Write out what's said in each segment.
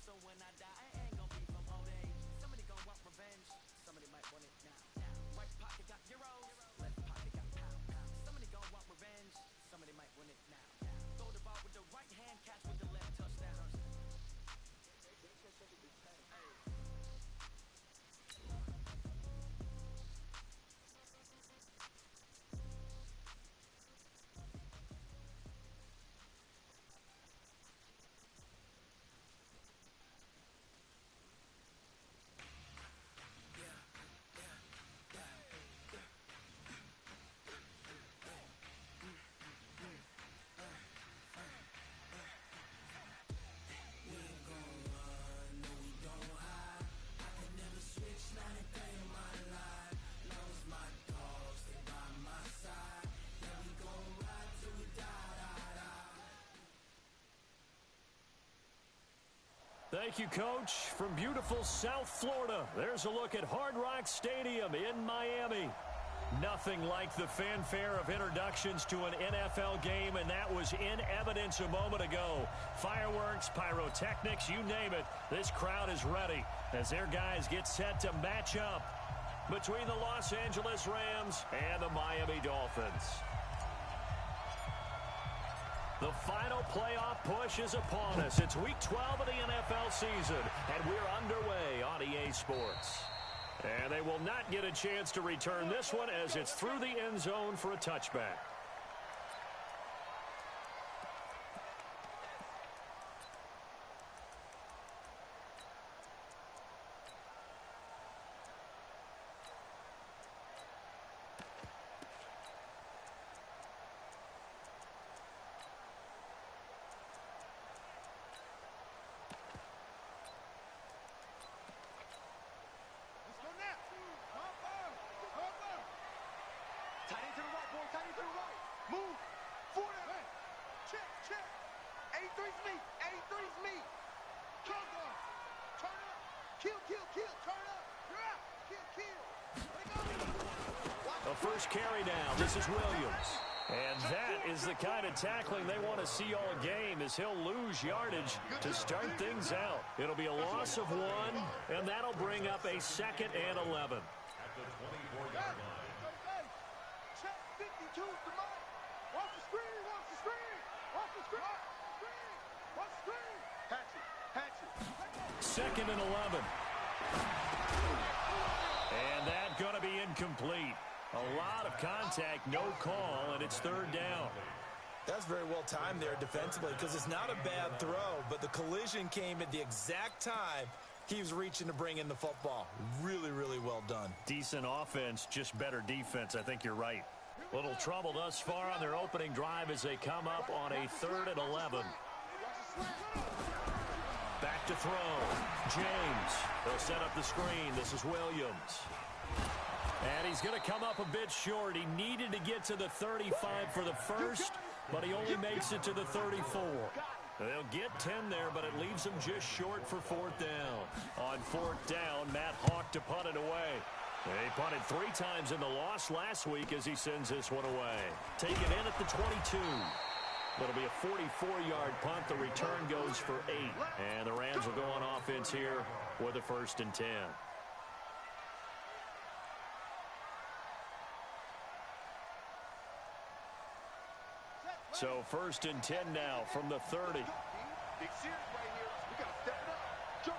So when I die, I ain't gonna be from old age. Somebody gonna want revenge. Somebody might want it now. Right pocket got euros, left pocket got pound. Somebody gonna want revenge. Somebody might want it now. Throw the ball with the right hand, catch with the left, touchdown. Thank you, Coach. From beautiful South Florida, there's a look at Hard Rock Stadium in Miami. Nothing like the fanfare of introductions to an NFL game, and that was in evidence a moment ago. Fireworks, pyrotechnics, you name it. This crowd is ready as their guys get set to match up between the Los Angeles Rams and the Miami Dolphins. The final playoff push is upon us. It's Week 12 of the NFL season, and we're underway on EA Sports. And they will not get a chance to return this one as it's through the end zone for a touchback. A first carry down. This is Williams. And that is the kind of tackling they want to see all game, as he'll lose yardage to start things out. It'll be a loss of 1, and that'll bring up a 2nd and 11. At the 24-yard line. Check 52 to Mike. Watch the screen, watch the screen. Watch the screen. Watch the screen. Hatch it. 2nd and 11. And that's going to be incomplete. A lot of contact, no call, and it's 3rd down. That's very well timed there defensively, because it's not a bad throw, but the collision came at the exact time he was reaching to bring in the football. Really, really well done. Decent offense, just better defense. I think you're right. Little trouble thus far on their opening drive as they come up on a 3rd and 11. Back to throw. James. They'll set up the screen. This is Williams. And he's going to come up a bit short. He needed to get to the 35 for the first, but he only makes it to the 34. They'll get 10 there, but it leaves them just short for 4th down. On 4th down, Matt Hawk to punt it away. He punted 3 times in the loss last week as he sends this one away. Take it in at the 22. It'll be a 44-yard punt. The return goes for 8. And the Rams will go on offense here with a 1st and 10. So 1st and 10 now from the 30. Big series right here. We got to step it up. Jump.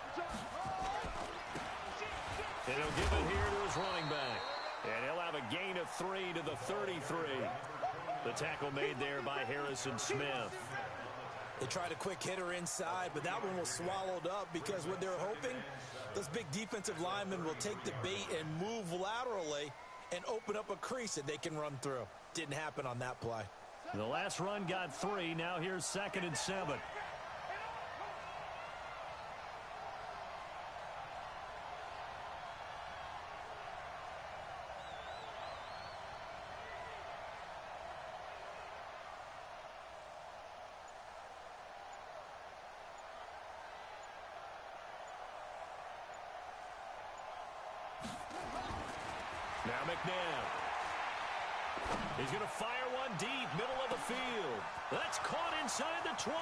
And he'll give it here to his running back. And he'll have a gain of 3 to the 33. The tackle made there by Harrison Smith. They tried a quick hitter inside, but that one was swallowed up because what they're hoping, those big defensive linemen will take the bait and move laterally and open up a crease that they can run through. Didn't happen on that play. The last run got 3. Now here's 2nd and 7. Now McNabb. He's going to fire one deep, middle of the field. That's caught inside the 20.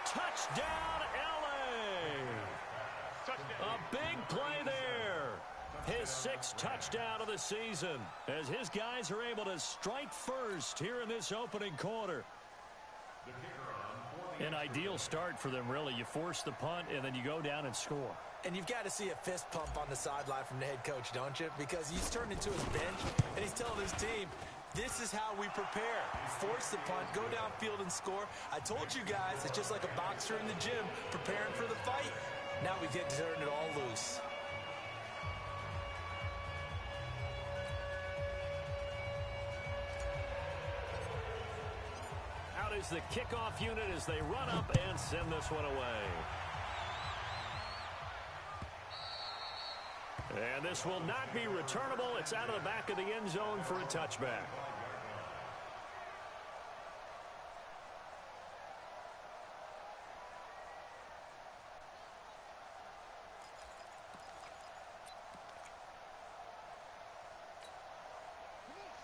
Touchdown, L.A. A big play there. His 6th touchdown of the season as his guys are able to strike first here in this opening quarter. An ideal start for them, really. You force the punt, and then you go down and score. And you've got to see a fist pump on the sideline from the head coach, don't you? Because he's turned into his bench, and he's telling his team, this is how we prepare. Force the punt, go downfield and score. I told you guys, it's just like a boxer in the gym preparing for the fight. Now we get to turn it all loose. Out is the kickoff unit as they run up and send this one away. And this will not be returnable. It's out of the back of the end zone for a touchback.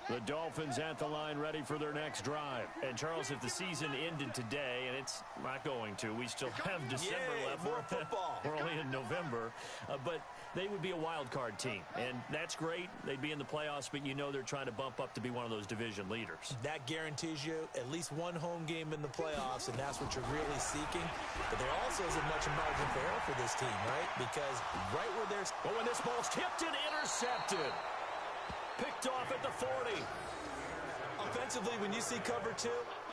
The Dolphins at the line ready for their next drive. And, Charles, if the season ended today, and it's not going to, we still have December left. More football. We're only in November. But they would be a wild card team. And that's great. They'd be in the playoffs, but you know they're trying to bump up to be one of those division leaders. That guarantees you at least one home game in the playoffs, and that's what you're really seeking. But there also isn't much margin for error for this team, right? Because right where there's... But when this ball's tipped and intercepted. Picked off at the 40. Offensively, when you see cover 2,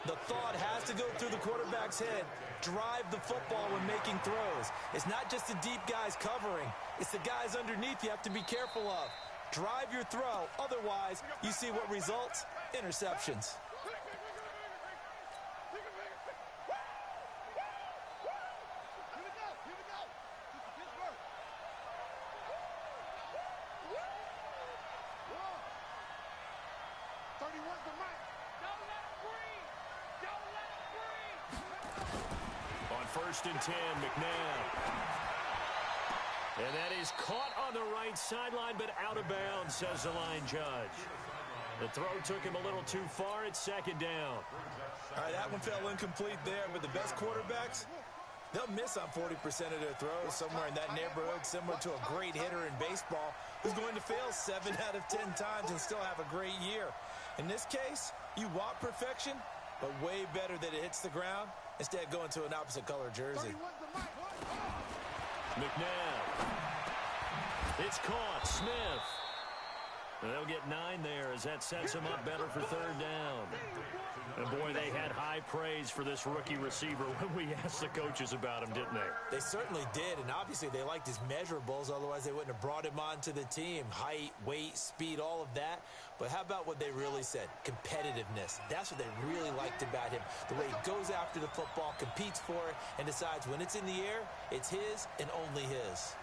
the thought has to go through the quarterback's head. Drive the football when making throws. It's not just the deep guys covering. It's the guys underneath you have to be careful of. Drive your throw. Otherwise, you see what results? Interceptions. On 1st and 10, McNabb. And that is caught on the right sideline, but out of bounds, says the line judge. The throw took him a little too far. It's 2nd down. All right, that one fell incomplete there, but the best quarterbacks, they'll miss on 40% of their throws, somewhere in that neighborhood, similar to a great hitter in baseball who's going to fail 7 out of 10 times and still have a great year. In this case, you want perfection, but way better that it hits the ground instead of going to an opposite color jersey. McNabb. It's caught. Smith. And they'll get 9 there as that sets them up better for 3rd down. And, boy, they had high praise for this rookie receiver when we asked the coaches about him, didn't they? They certainly did, and obviously they liked his measurables. Otherwise, they wouldn't have brought him onto the team. Height, weight, speed, all of that. But how about what they really said? Competitiveness. That's what they really liked about him. The way he goes after the football, competes for it, and decides when it's in the air, it's his and only his.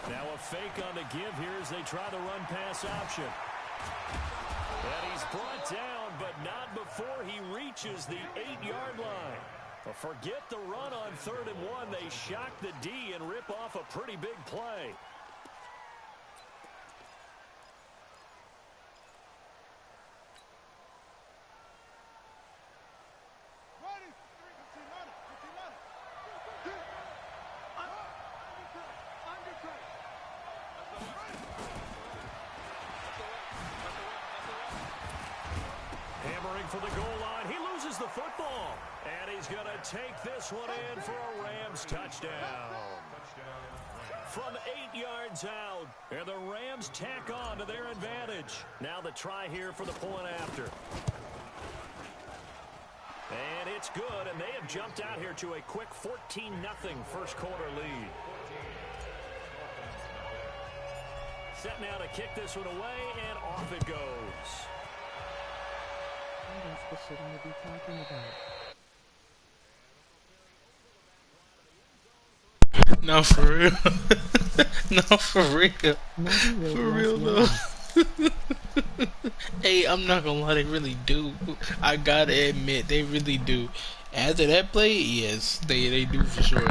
Now a fake on the give here as they try the run-pass option. And he's brought down, but not before he reaches the 8-yard line. But forget the run on 3rd and 1. They shock the D and rip off a pretty big play. For the goal line, he loses the football, and he's going to take this one in for a Rams touchdown. From 8 yards out, and the Rams tack on to their advantage. Now the try here for the point after. And it's good, and they have jumped out here to a quick 14-0 first quarter lead. Set now to kick this one away, and off it goes. That's the shit I'm gonna be talking about. No, for real. No, for real. For real, though. Hey, I'm not gonna lie, they really do. I gotta admit, they really do. After that play, yes, they do for sure.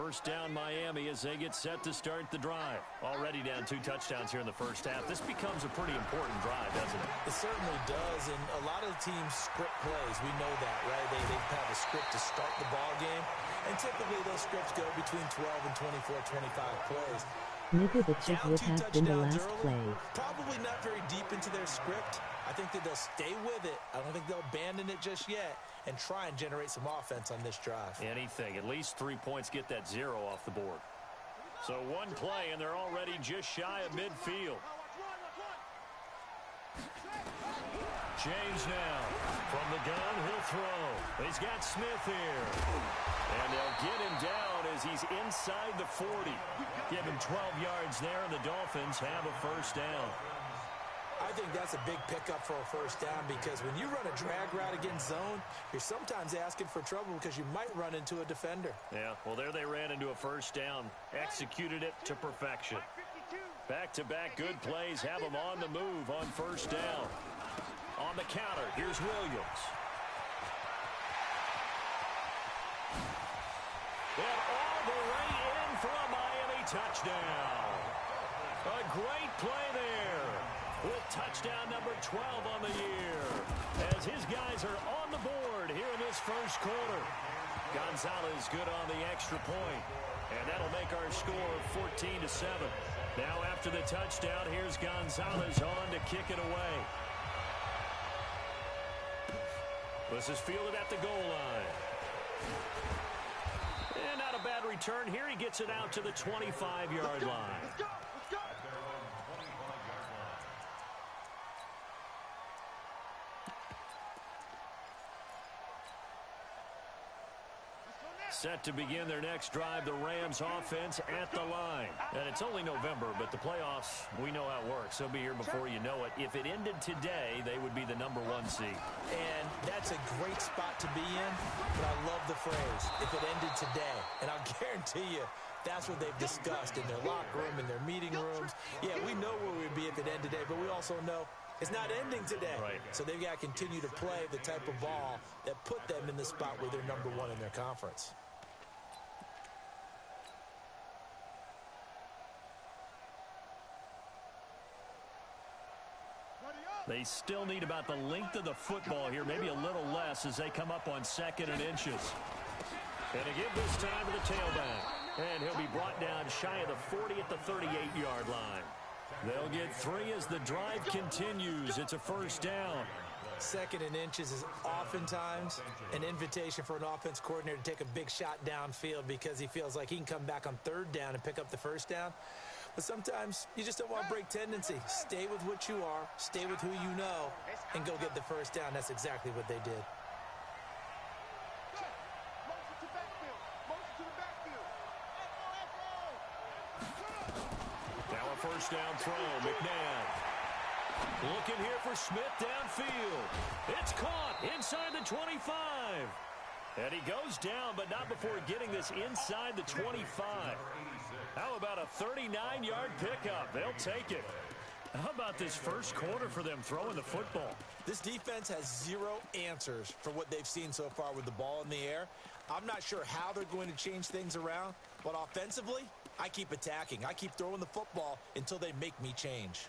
first down Miami as they get set to start the drive. Already down 2 touchdowns here in the first half. This becomes a pretty important drive, doesn't it? It certainly does, and a lot of the teams script plays. We know that, right? They have a script to start the ball game, and typically those scripts go between 12 and 24, 25 plays. Maybe the chip Down would 2 have been the touchdowns last early, play. probably not very deep into their script. I think that they'll stay with it. I don't think they'll abandon it just yet and try and generate some offense on this drive. Anything. At least 3 points get that 0 off the board. So one play, and they're already just shy of midfield. James now. From the gun, he'll throw. He's got Smith here. And they'll get him down as he's inside the 40. Give him 12 yards there, and the Dolphins have a first down. I think that's a big pickup for a first down because when you run a drag route against zone, you're sometimes asking for trouble because you might run into a defender. Yeah, well, there they ran into a first down. Executed it to perfection. Back-to-back good plays have them on the move on first down. On the counter, here's Williams. And all the way in for a Miami touchdown. A great play there with touchdown number 12 on the year as his guys are on the board here in this first quarter. Gonzalez good on the extra point, and that'll make our score 14-7. Now after the touchdown, here's Gonzalez on to kick it away. This is fielded at the goal line. And not a bad return here. He gets it out to the 25-yard line. Let's go. Let's go. Set to begin their next drive, the Rams offense at the line. And it's only November, but the playoffs, we know how it works. They'll be here before you know it. If it ended today, they would be the number 1 seed. And that's a great spot to be in, but I love the phrase, if it ended today. And I'll guarantee you, that's what they've discussed in their locker room, in their meeting rooms. Yeah, we know where we'd be if it ended today, but we also know it's not ending today. Right. So they've got to continue to play the type of ball that put them in the spot where they're number 1 in their conference. They still need about the length of the football here, maybe a little less as they come up on 2nd and inches. And to give this time to the tailback. And he'll be brought down shy of the 40 at the 38-yard line. They'll get 3 as the drive continues. It's a first down. 2nd and inches is oftentimes an invitation for an offense coordinator to take a big shot downfield because he feels like he can come back on 3rd down and pick up the first down. But sometimes you just don't want to break tendency. Stay with what you are, stay with who you know, and go get the first down. That's exactly what they did. Now a first down throw, McNabb. Looking here for Smith downfield. It's caught inside the 25. And he goes down, but not before getting this inside the 25. How about a 39-yard pickup? They'll take it. How about this first quarter for them throwing the football? This defense has 0 answers for what they've seen so far with the ball in the air. I'm not sure how they're going to change things around, but offensively, I keep attacking. I keep throwing the football until they make me change.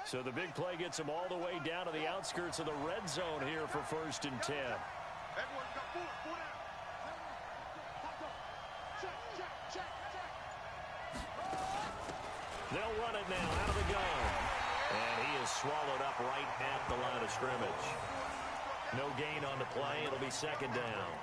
So the big play gets them all the way down to the outskirts of the red zone here for 1st and 10. Everyone's got 4 out. Check. They'll run it now out of the gun. And he is swallowed up right at the line of scrimmage. No gain on the play. It'll be 2nd down.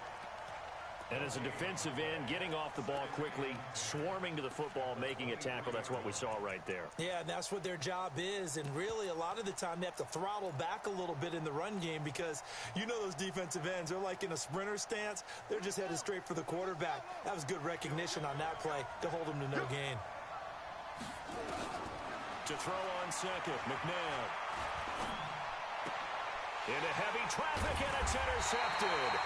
And as a defensive end, getting off the ball quickly, swarming to the football, making a tackle, that's what we saw right there. Yeah, and that's what their job is. And really, a lot of the time, they have to throttle back a little bit in the run game because you know those defensive ends, they're like in a sprinter stance. They're just headed straight for the quarterback. That was good recognition on that play to hold them to no gain. To throw on 2nd, McNabb. Into heavy traffic, and it's intercepted.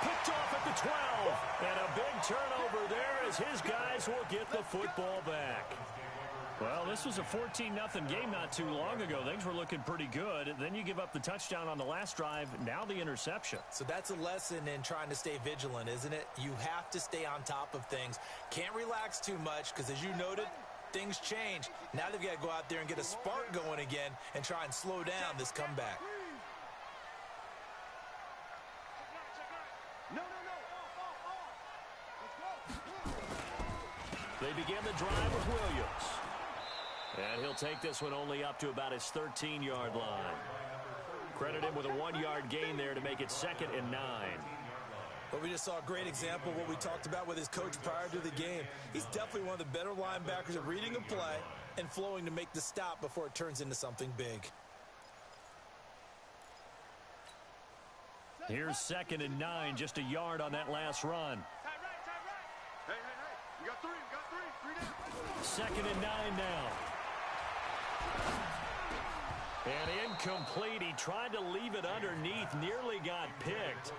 Picked off at the 12. And a big turnover there as his guys will get the football back. Well, this was a 14-0 game not too long ago. Things were looking pretty good. Then you give up the touchdown on the last drive. Now the interception. So that's a lesson in trying to stay vigilant, isn't it? You have to stay on top of things. Can't relax too much because, as you noted, things change. Now they've got to go out there and get a spark going again and try and slow down this comeback. They begin the drive with Williams. And he'll take this one only up to about his 13-yard line. Credit him with a 1-yard gain there to make it 2nd and 9. But we just saw a great example of what we talked about with his coach prior to the game. He's definitely one of the better linebackers at reading a play and flowing to make the stop before it turns into something big. Here's 2nd and 9, just a yard on that last run. Hey, you got three, three down. 2nd and 9 now. And incomplete. He tried to leave it underneath, nearly got picked.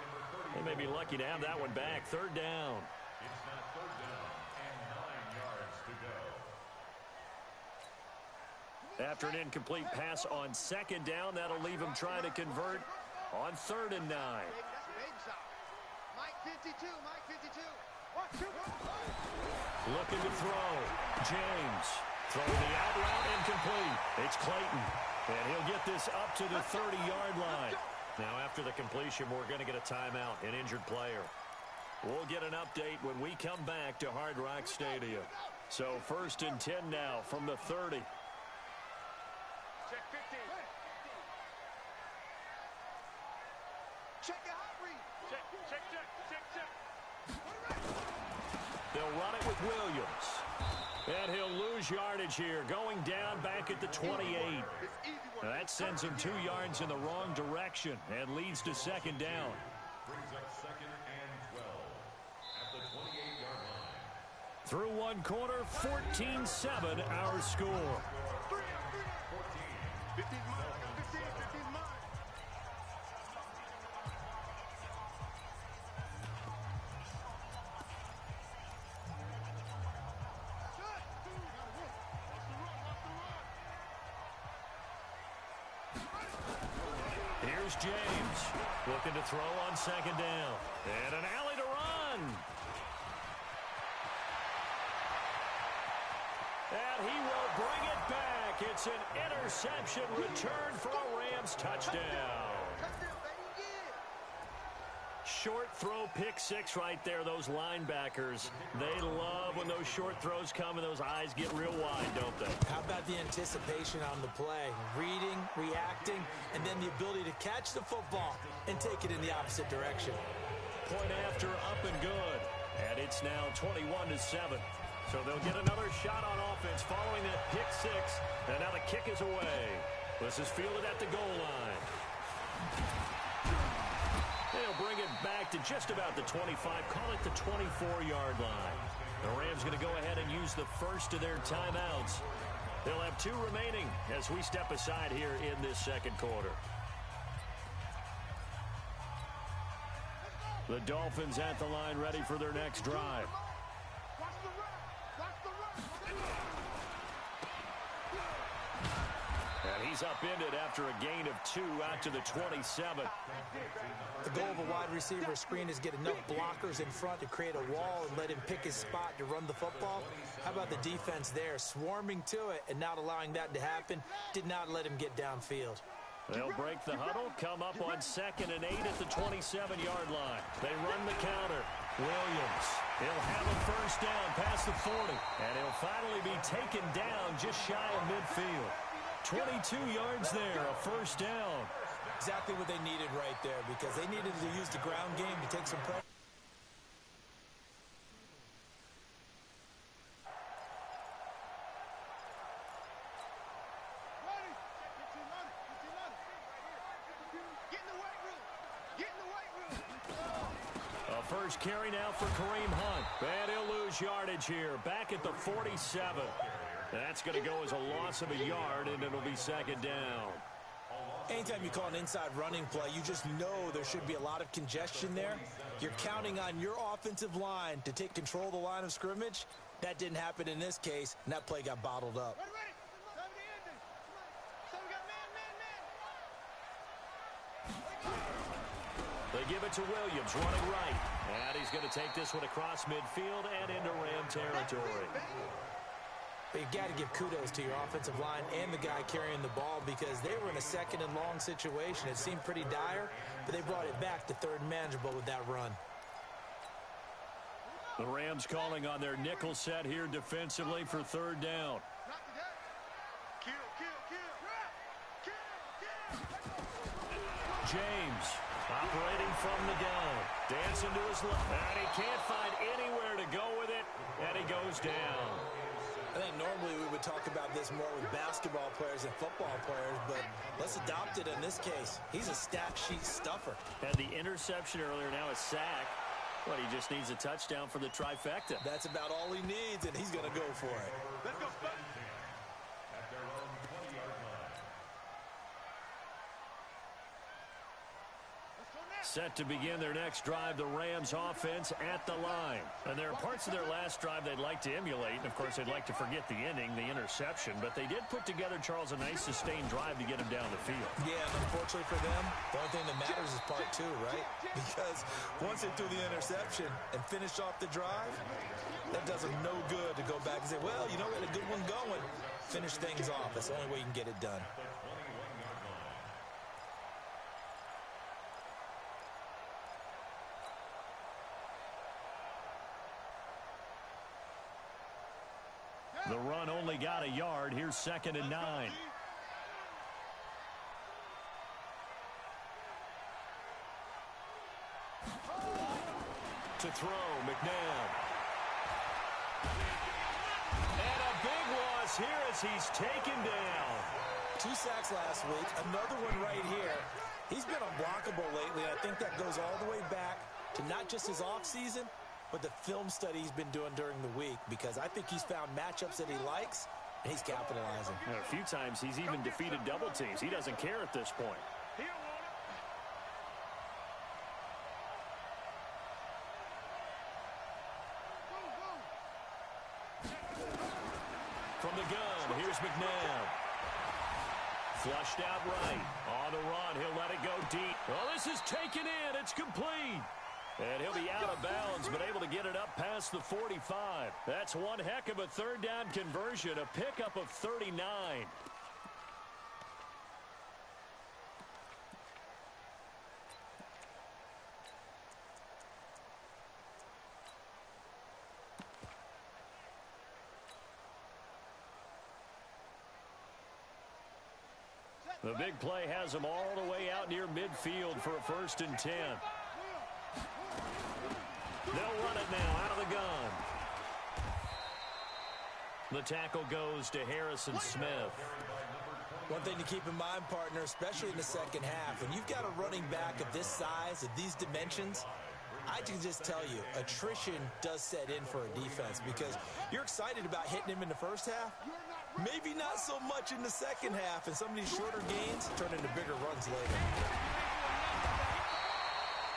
They may be lucky to have that one back. 3rd down. It's now 3rd down and 9 yards to go. After an incomplete pass on 2nd down, that'll leave him trying to convert on 3rd and 9. Mike 52, Mike 52. Looking to throw. James throwing the out route, incomplete. It's Clayton, and he'll get this up to the 30-yard line. Now, after the completion, we're going to get a timeout, an injured player. We'll get an update when we come back to Hard Rock Stadium. So 1st and 10 now from the 30. Check 15. Check your hot read. Check. They'll run it with Williams. And he'll lose yardage here, going down back at the 28. Now that sends him 2 yards in the wrong direction and leads to 2nd down. Brings up 2nd and 12 at the 28-yard line. Through 1 quarter, 14-7 our score. 14. 15 mine. 15 mine. Here's James looking to throw on 2nd down. And an alley to run. And he will bring it back. It's an interception return for a Rams touchdown. Short throw, pick 6 right there. Those linebackers, they love when those short throws come and those eyes get real wide, don't they? How about the anticipation on the play? Reading, reacting, and then the ability to catch the football and take it in the opposite direction. Point after, up and good. And it's now 21-7. So they'll get another shot on offense following that pick 6. And now the kick is away. This is fielded at the goal line. They'll bring it back to just about the 25, call it the 24-yard line. The Rams going to go ahead and use the first of their timeouts. They'll have 2 remaining as we step aside here in this 2nd quarter. The Dolphins at the line ready for their next drive. And he's upended after a gain of 2 out to the 27. The goal of a wide receiver screen is get enough blockers in front to create a wall and let him pick his spot to run the football. How about the defense there, swarming to it and not allowing that to happen? Did not let him get downfield. They'll break the huddle, come up on 2nd and 8 at the 27-yard line. They run the counter. Williams, he'll have a first down past the 40, and he'll finally be taken down just shy of midfield. 22 yards there, a first down. Exactly what they needed right there because they needed to use the ground game to take some pressure. A first carry now for Kareem Hunt. And he'll lose yardage here, back at the 47. That's going to go as a loss of a yard, and it'll be 2nd down. Anytime you call an inside running play, you just know there should be a lot of congestion there. You're counting on your offensive line to take control of the line of scrimmage. That didn't happen in this case, and that play got bottled up. Ready, ready. Time to end it. So we got man. They give it to Williams, running right. And he's going to take this one across midfield and into Ram territory. But you've got to give kudos to your offensive line and the guy carrying the ball because they were in a second and long situation. It seemed pretty dire, but they brought it back to third and manageable with that run. The Rams calling on their nickel set here defensively for third down. Kill. James operating from the gun. Dancing to his left. And he can't find anywhere to go with it. And he goes down. I think normally we would talk about this more with basketball players and football players, but let's adopt it in this case. He's a stat sheet stuffer. Had the interception earlier, now a sack. But he just needs a touchdown for the trifecta. That's about all he needs, and he's going to go for it. Let's go, Spud. At their own 20-yard line. Let's go now. Set to begin their next drive, the Rams offense at the line. And there are parts of their last drive they'd like to emulate. And, of course, they'd like to forget the ending, the interception. But they did put together, Charles, a nice sustained drive to get him down the field. Yeah, and unfortunately for them, the only thing that matters is part two, right? Because once they threw the interception and finished off the drive, that does them no good to go back and say, well, you know, we had a good one going. Finish things off. That's the only way you can get it done. The run only got a yard. Here's 2nd and 9. To throw, McNabb. And a big loss here as he's taken down. 2 sacks last week, another one right here. He's been unblockable lately, and I think that goes all the way back to not just his offseason, but the film study he's been doing during the week, because I think he's found matchups that he likes, and he's capitalizing. And a few times he's even defeated double teams. He doesn't care at this point. From the gun, here's McNabb. Flushed out right. On the run, he'll let it go deep. Well, this is taken in. It's complete. And he'll be out of bounds, but able to get it up past the 45. That's one heck of a third down conversion, a pickup of 39. The big play has them all the way out near midfield for a 1st and 10. They'll run it now out of the gun. The tackle goes to Harrison Smith. One thing to keep in mind, partner, especially in the second half, when you've got a running back of this size, of these dimensions, I can just tell you, attrition does set in for a defense because you're excited about hitting him in the first half. Maybe not so much in the second half, and some of these shorter gains turn into bigger runs later.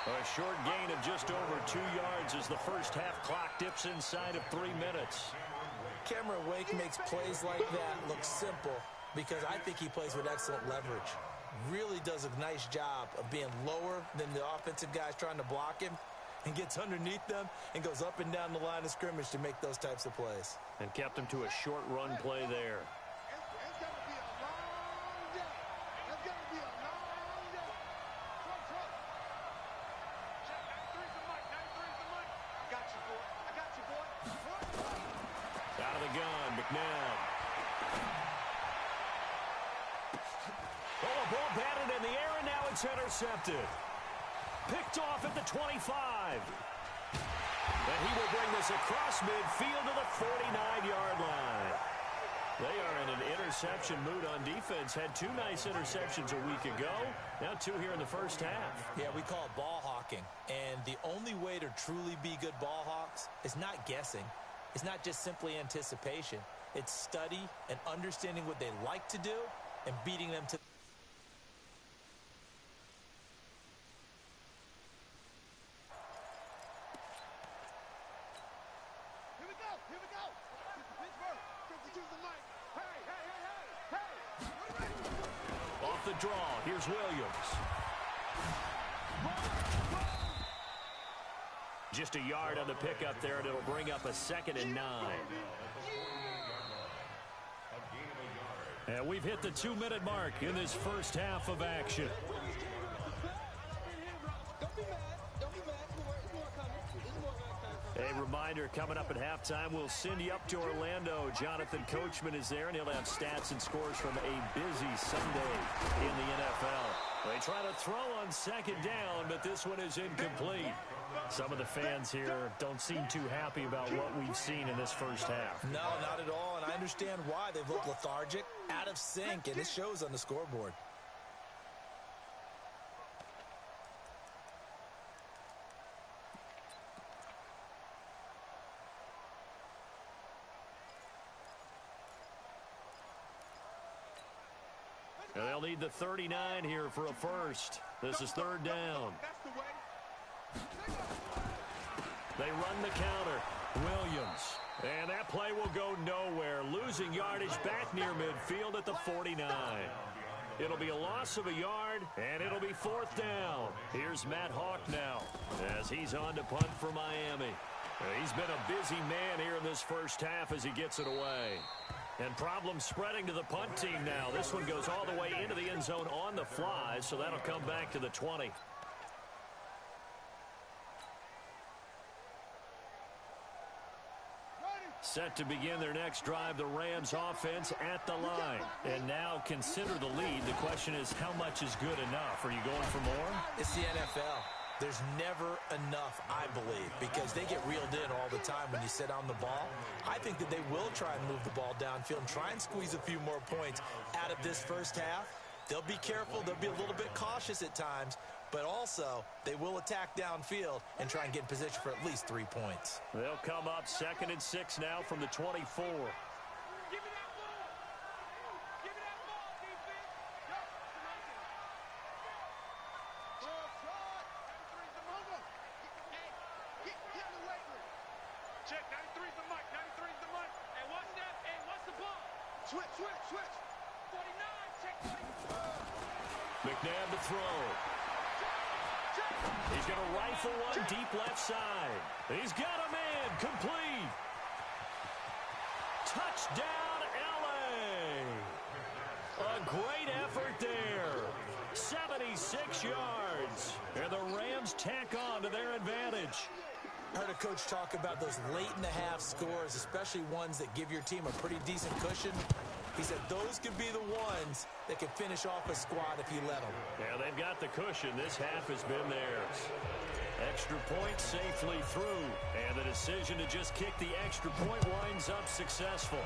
A short gain of just over 2 yards as the first half clock dips inside of 3 minutes. Cameron Wake makes plays like that look simple because I think he plays with excellent leverage. Really does a nice job of being lower than the offensive guys trying to block him and gets underneath them and goes up and down the line of scrimmage to make those types of plays. And kept him to a short run play there. It's going to be a long day. It's going to be a long day. Truck. Check 93's the mic. 93's the mic. I got you, boy. I got you, boy. Out of the gun, McNabb. Oh, a ball batted in the air, and now it's intercepted. Picked off at the 25. And he will bring this across midfield to the 49-yard line. They are in an interception mood on defense. Had 2 nice interceptions a week ago. Now 2 here in the first half. Yeah, we call it ball hawking. And the only way to truly be good ball hawks is not guessing. It's not just simply anticipation. It's study and understanding what they like to do and beating them to. Here we go. draw. Here's Williams. Just a yard on the pickup there, and it'll bring up a 2nd and 9. And we've hit the 2-minute mark in this first half of action. A reminder, coming up at halftime, we'll send you up to Orlando. Jonathan Coachman is there, and he'll have stats and scores from a busy Sunday in the NFL. They try to throw on 2nd down, but this one is incomplete. Some of the fans here don't seem too happy about what we've seen in this first half. No, not at all, and I understand why. They've looked lethargic, out of sync, and it shows on the scoreboard. And they'll need the 39 here for a first. This is 3rd down. They run the counter. Williams. And that play will go nowhere. Losing yardage back near midfield at the 49. It'll be a loss of a yard, and it'll be 4th down. Here's Matt Hawk now as he's on to punt for Miami. He's been a busy man here in this first half as he gets it away. And problems spreading to the punt team now. This one goes all the way into the end zone on the fly, so that'll come back to the 20. Set to begin their next drive, the Rams offense at the line. And now consider the lead. The question is, how much is good enough? Are you going for more? It's the NFL. There's never enough, I believe, because they get reeled in all the time when you sit on the ball. I think that they will try and move the ball downfield and try and squeeze a few more points out of this first half. They'll be careful. They'll be a little bit cautious at times, but also they will attack downfield and try and get in position for at least 3 points. They'll come up 2nd and 6 now from the 24. McNabb to throw. He's going to rifle one deep left side. He's got a man. Complete. Touchdown, L.A. A great effort there. 76 yards. And the Rams tack on to their advantage. I heard a coach talk about those late-in-the-half scores, especially ones that give your team a pretty decent cushion. He said those could be the ones that could finish off a squad if you let them. Yeah, they've got the cushion. This half has been theirs. Extra point safely through. And the decision to just kick the extra point winds up successful.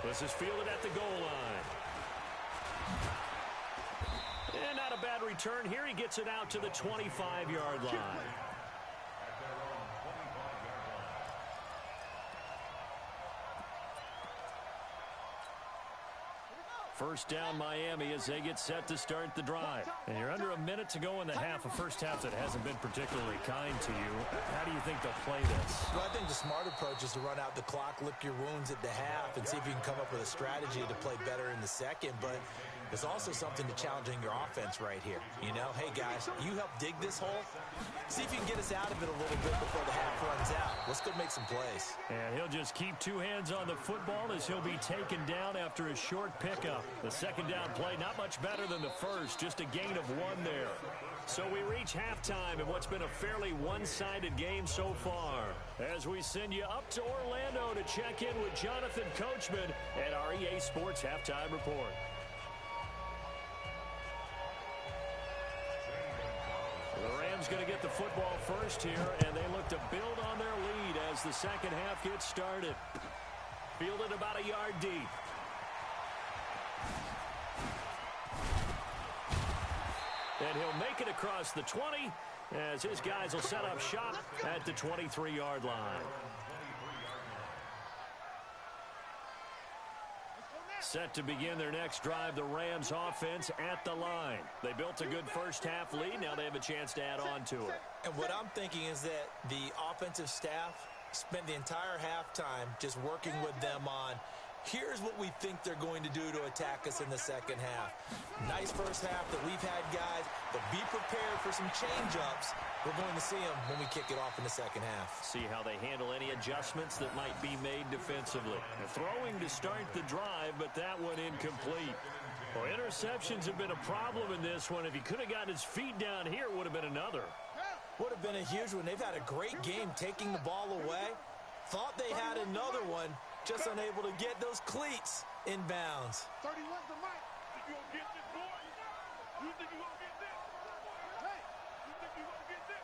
This is fielded at the goal line. And not a bad return here. He gets it out to the 25-yard line. First down Miami as they get set to start the drive. And you're under a minute to go in the half, a first half that hasn't been particularly kind to you. How do you think they'll play this? Well, I think the smart approach is to run out the clock, lick your wounds at the half, and see if you can come up with a strategy to play better in the second. But there's also something to challenging your offense right here. You know, hey, guys, you help dig this hole. See if you can get us out of it a little bit before the half runs out. Let's go make some plays. And he'll just keep two hands on the football as he'll be taken down after a short pickup. The second down play, not much better than the first, just a gain of 1 there. So we reach halftime in what's been a fairly one-sided game so far. As we send you up to Orlando to check in with Jonathan Coachman at our EA Sports Halftime Report. The Rams going to get the football first here, and they look to build on their lead as the second half gets started. Fielded about a yard deep. And he'll make it across the 20 as his guys will set up shop at the 23-yard line. Set to begin their next drive, the Rams offense at the line. They built a good first half lead. Now they have a chance to add on to it. And what I'm thinking is that the offensive staff spent the entire halftime just working with them on Here's what we think they're going to do to attack us in the second half. Nice first half that we've had, guys, but be prepared for some change-ups. We're going to see them when we kick it off in the second half. See how they handle any adjustments that might be made defensively. Throwing to start the drive, but that one incomplete. Well, interceptions have been a problem in this one. If he could have gotten his feet down here, it would have been another. Would have been a huge one. They've had a great game taking the ball away. Thought they had another one, just unable to get those cleats in bounds. 31's the mic. You gonna get this, boy? You think you gonna get this? Hey, you think you gonna get this?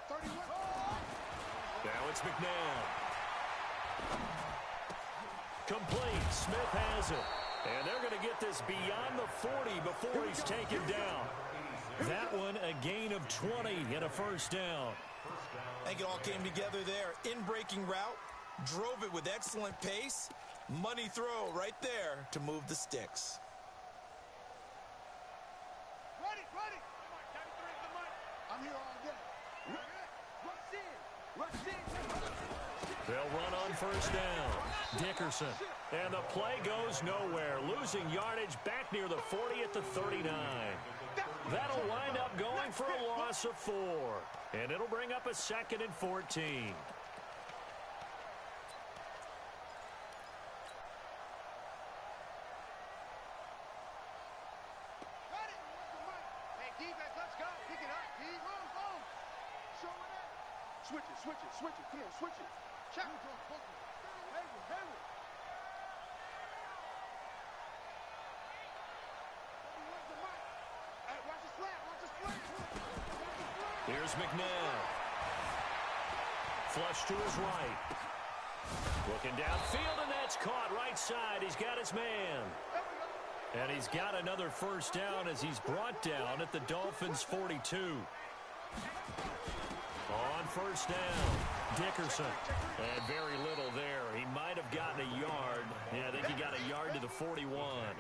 31. Now it's McNabb. Complete. Smith has it. And they're going to get this beyond the 40 before he's taken down. That one, a gain of 20 and a first down. I think it all came together there. In-breaking route, drove it with excellent pace. Money throw right there to move the sticks. Ready, ready. I'm here all day. Rush in. They'll run on first down. Dickerson. And the play goes nowhere. Losing yardage back near the 40 at the 39. That'll wind up going for a loss of 4. And it'll bring up a 2nd and 14. Switch it. Come on, switch it. Check. Hayward. Watch the slant. Here's McNabb. Flush to his right. Looking downfield, and that's caught right side. He's got his man. And he's got another first down as he's brought down at the Dolphins' 42. On first down, Dickerson. And very little there. He might have gotten a yard. Yeah, I think he got a yard to the 41.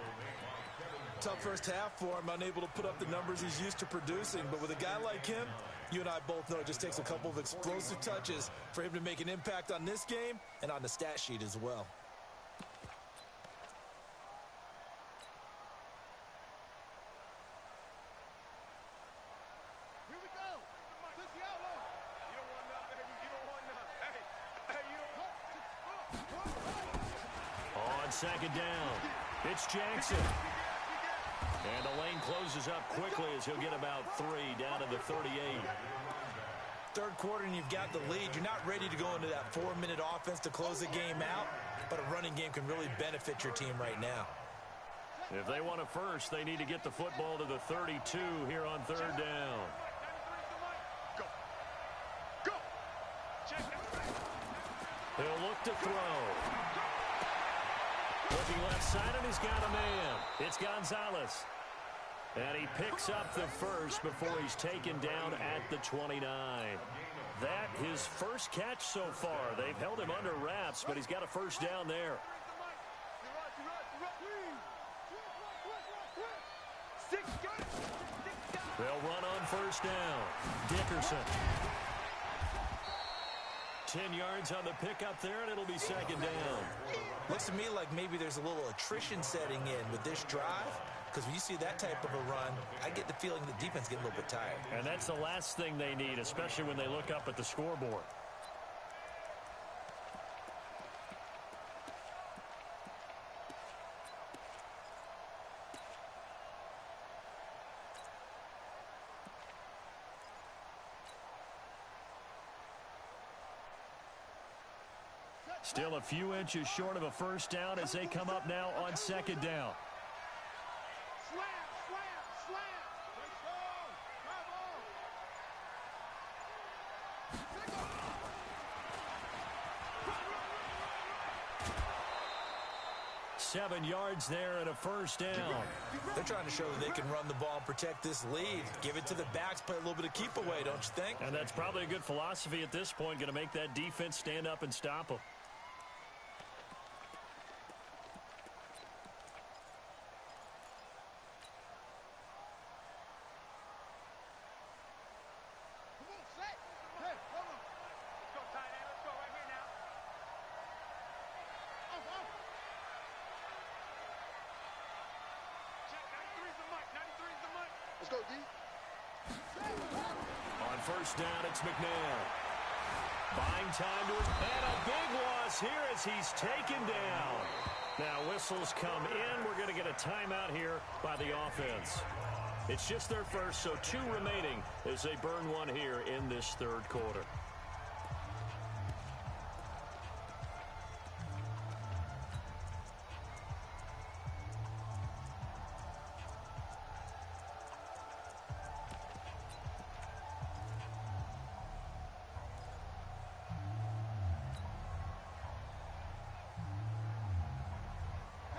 Tough first half for him, unable to put up the numbers he's used to producing. But with a guy like him, you and I both know it just takes a couple of explosive touches for him to make an impact on this game and on the stat sheet as well. Second down. It's Jackson. And the lane closes up quickly as he'll get about 3 down to the 38. Third quarter and you've got the lead. You're not ready to go into that 4-minute offense to close the game out, but a running game can really benefit your team right now. If they want a first, they need to get the football to the 32 here on third down. Go. He'll look to throw. Looking left side, and he's got a man. It's Gonzalez. And he picks up the first before he's taken down at the 29. That his first catch so far. They've held him under wraps, but he's got a first down there. They'll run on first down. Dickerson. 10 yards on the pickup there, and it'll be second down. Looks to me like maybe there's a little attrition setting in with this drive, because when you see that type of a run, I get the feeling the defense getting a little bit tired. And that's the last thing they need, especially when they look up at the scoreboard. Still a few inches short of a first down as they come up now on second down. Slam. Seven yards there and a first down. They're trying to show that they can run the ball and protect this lead. Give it to the backs, play a little bit of keep away, don't you think? And that's probably a good philosophy at this point, going to make that defense stand up and stop them. Let's go, D. On first down, it's McNair. Buying time to his, and a big loss here as he's taken down. Now whistles come in. We're going to get a timeout here by the offense. It's just their first, so 2 remaining as they burn one here in this third quarter.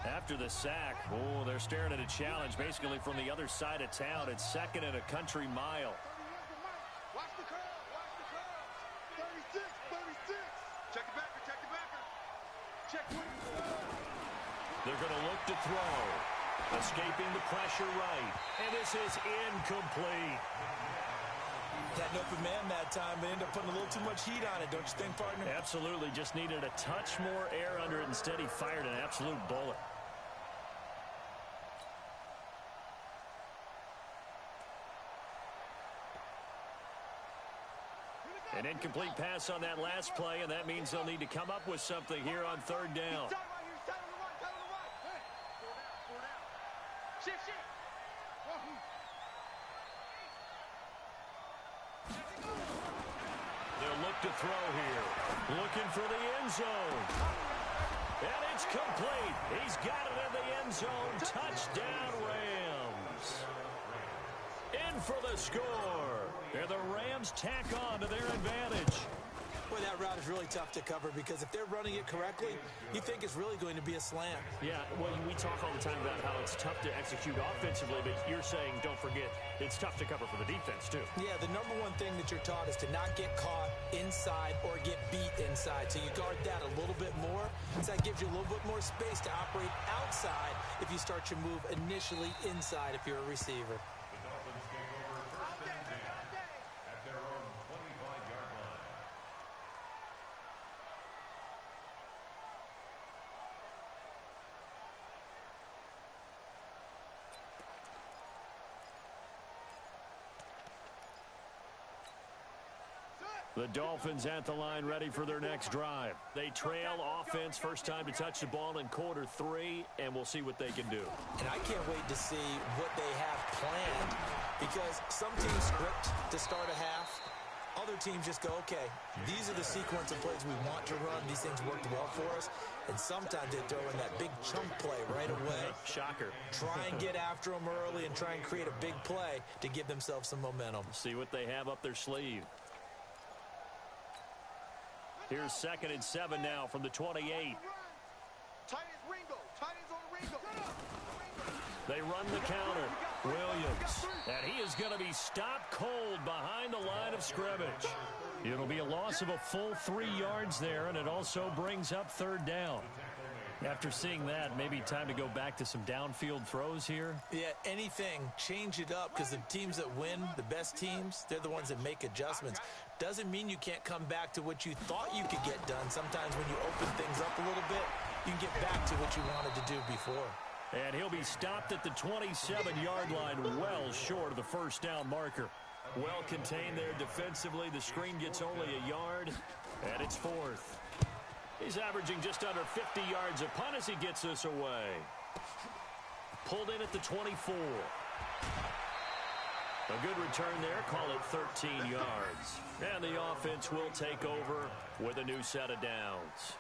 After the sack, oh, they're staring at a challenge basically from the other side of town. It's second and a country mile. Watch the curl. Watch the curl. 36, 36. Check the backer. Check the backer. Check 20. They're going to look to throw. Escaping the pressure right. And this is incomplete. Had an open man that time, but ended up putting a little too much heat on it, don't you think, partner? Absolutely. Just needed a touch more air under it. Instead, he fired an absolute bullet. An incomplete pass on that last play, and that means they'll need to come up with something here on third down. They'll look to throw here. Looking for the end zone. And it's complete. He's got it in the end zone. Touchdown, Rams. In for the score. And the Rams tack on to their advantage. Boy, that route is really tough to cover because if they're running it correctly, you think it's really going to be a slant. Yeah, well, we talk all the time about how it's tough to execute offensively, but you're saying, don't forget, it's tough to cover for the defense, too. Yeah, the number one thing that you're taught is to not get caught inside or get beat inside. So you guard that a little bit more. So that gives you a little bit more space to operate outside if you start your move initially inside if you're a receiver. The Dolphins at the line ready for their next drive. They trail offense, first time to touch the ball in quarter 3, and we'll see what they can do. And I can't wait to see what they have planned because some teams script to start a half. Other teams just go, okay, these are the sequence of plays we want to run. These things worked well for us. And sometimes they throw in that big chunk play right away. Shocker. Try and get after them early and try and create a big play to give themselves some momentum. See what they have up their sleeve. Here's 2nd and 7 now from the 28. Tight ends Ringo. Tight ends on Ringo. They run the counter. Williams. And he is going to be stopped cold behind the line of scrimmage. It'll be a loss of a full 3 yards there, and it also brings up third down. After seeing that, maybe time to go back to some downfield throws here. Yeah, anything. Change it up because the teams that win, the best teams, they're the ones that make adjustments. Doesn't mean you can't come back to what you thought you could get done. Sometimes when you open things up a little bit, you can get back to what you wanted to do before. And he'll be stopped at the 27-yard line, well short of the first down marker. Well contained there defensively. The screen gets only a yard, and it's 4th. He's averaging just under 50 yards a punt as he gets this away. Pulled in at the 24. A good return there, call it 13 yards. And the offense will take over with a new set of downs.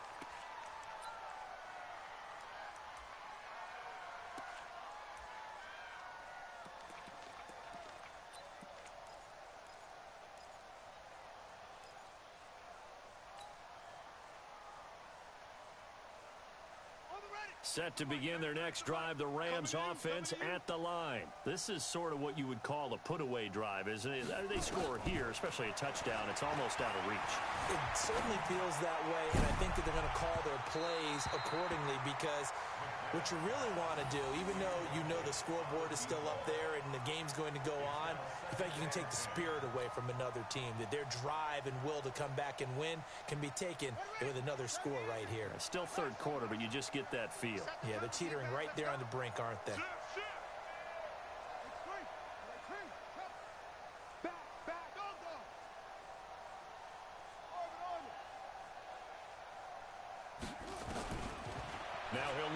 Set to begin their next drive, the Rams offense at the line. This is sort of what you would call a put-away drive, isn't it? They score here, especially a touchdown. It's almost out of reach. It certainly feels that way, and I think that they're going to call their plays accordingly because what you really want to do, even though you know the scoreboard is still up there and the game's going to go on, in fact, you can take the spirit away from another team, that their drive and will to come back and win can be taken with another score right here. Still third quarter, but you just get that feel. Yeah, they're teetering right there on the brink, aren't they?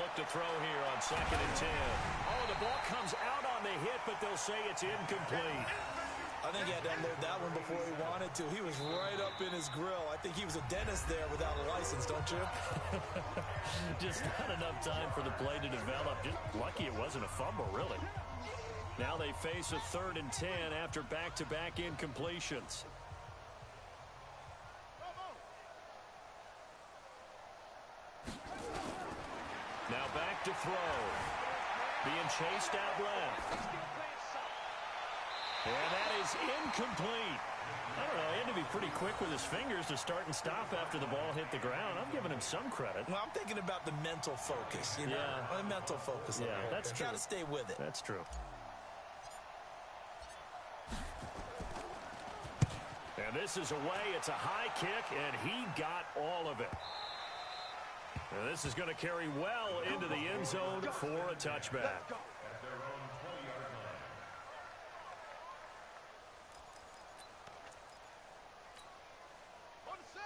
look to throw here on 2nd and 10. Oh, the ball comes out on the hit, but they'll say it's incomplete. I think he had to unload that one before he wanted to. He was right up in his grill. I think he was a dentist there without a license, don't you? Just not enough time for the play to develop. Just lucky it wasn't a fumble, really. Now they face a 3rd and 10 after back-to-back incompletions. Now back to throw. Being chased out left. And that is incomplete. I don't know, he had to be pretty quick with his fingers to start and stop after the ball hit the ground. I'm giving him some credit. Well, I'm thinking about the mental focus, you know? Yeah. The mental focus. Yeah, that's true. Got to stay with it. That's true. And this is away. It's a high kick, and he got all of it. And this is going to carry well into the end zone for a touchback.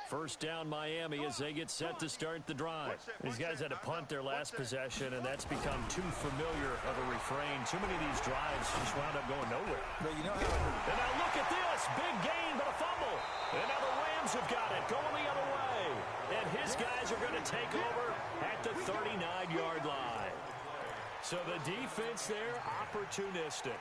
First down Miami as they get set to start the drive. These guys had to punt their last possession, and that's become too familiar of a refrain. Too many of these drives just wound up going nowhere. But you know how... And now look at this. Big gain, but a fumble. And now the Rams have got it, going the other way. And his guys are going to take over at the 39-yard line. So the defense there, opportunistic.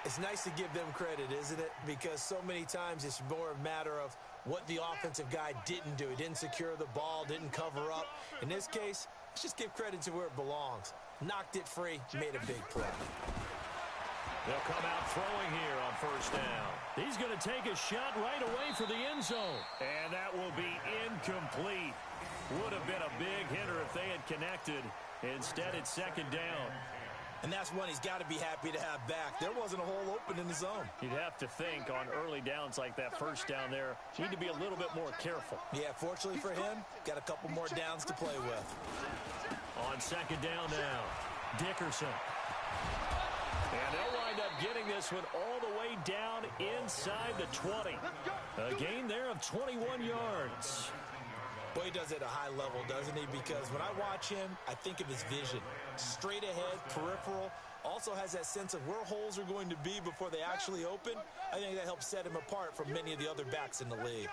It's nice to give them credit, isn't it? Because so many times it's more a matter of what the offensive guy didn't do. He didn't secure the ball, didn't cover up. In this case, let's just give credit to where it belongs. Knocked it free, made a big play. They'll come out throwing here on first down. He's going to take a shot right away for the end zone. And that will be incomplete. Would have been a big hitter if they had connected. Instead, it's second down. And that's one he's got to be happy to have back. There wasn't a hole open in the zone. You'd have to think on early downs like that first down there, you need to be a little bit more careful. Yeah, fortunately for him, got a couple more downs to play with. On second down now, Dickerson. And they'll wind up getting this one all the way down inside the 20. A gain there of 21 yards. Boy, he does it at a high level, doesn't he? Because when I watch him, I think of his vision. Straight ahead, peripheral. Also has that sense of where holes are going to be before they actually open. I think that helps set him apart from many of the other backs in the league.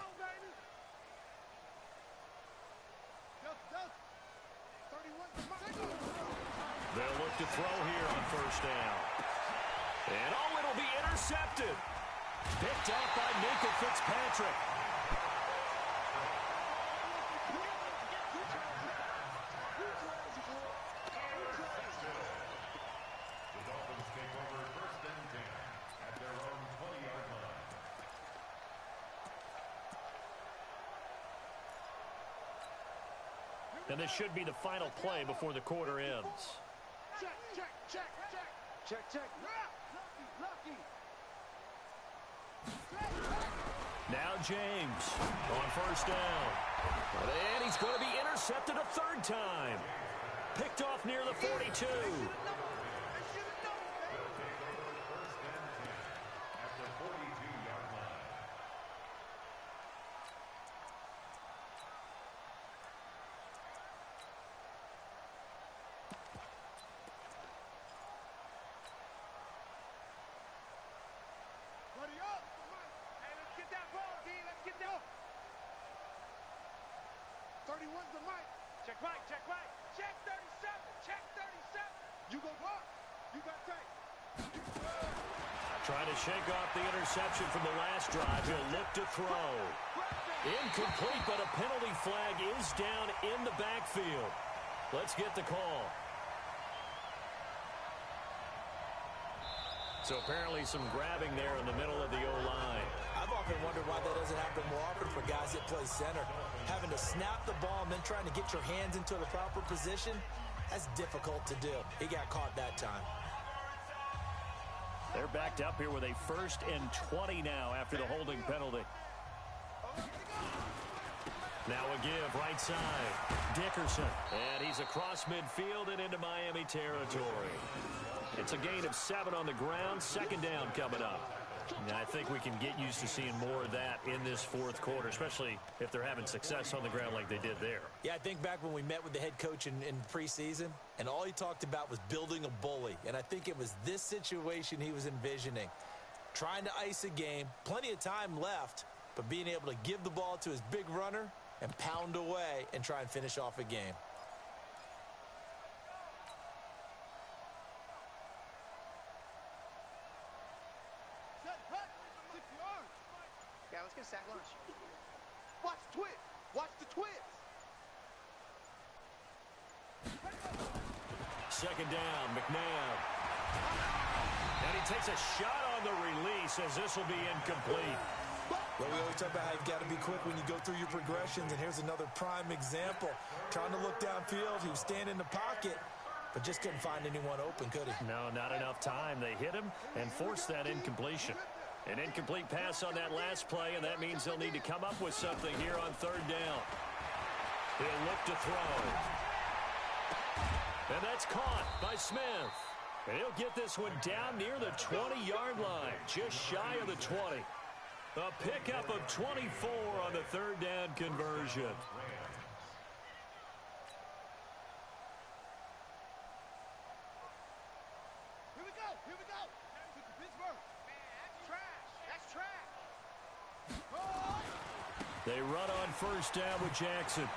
They'll look to throw here on first down. And oh, it'll be intercepted. Picked off by Minkah Fitzpatrick. And this should be the final play before the quarter ends. Check, check, check, check. Check, check. Lucky. Now James on first down. And he's going to be intercepted a third time. Picked off near the 42. Buddy up. Hey, let's get that ball, D. Let's get that. 31's the mic. Check right, check right. Check 37, check 37. You go block. You got take. Trying to shake off the interception from the last drive. He'll look to throw. Incomplete, but a penalty flag is down in the backfield. Let's get the call. So apparently some grabbing there in the middle of the O-line. I've often wondered why that doesn't happen more often for guys that play center. Having to snap the ball and then trying to get your hands into the proper position, that's difficult to do. He got caught that time. They're backed up here with a 1st and 20 now after the holding penalty. Now a give right side. Dickerson. And he's across midfield and into Miami territory. It's a gain of 7 on the ground. Second down coming up. And I think we can get used to seeing more of that in this fourth quarter, especially if they're having success on the ground like they did there. Yeah, I think back when we met with the head coach in preseason, and all he talked about was building a bully. And I think it was this situation he was envisioning. Trying to ice a game, plenty of time left, but being able to give the ball to his big runner and pound away and try and finish off a game. Yeah, let's get a sack lunch. Watch the twist. Watch the twist. Second down, McNabb. And he takes a shot on the release as this will be incomplete. Well, we always talk about how you've got to be quick when you go through your progressions, and here's another prime example. Trying to look downfield, he was standing in the pocket, but just couldn't find anyone open, could he? No, not enough time. They hit him and forced that incompletion. An incomplete pass on that last play, and that means they'll need to come up with something here on third down. He'll look to throw. And that's caught by Smith. And he'll get this one down near the 20-yard line, just shy of the 20. A pickup of 24 on the third down conversion. Here we go. Here we go. Pittsburgh. Trash. That's trash. They run on first down with Jackson.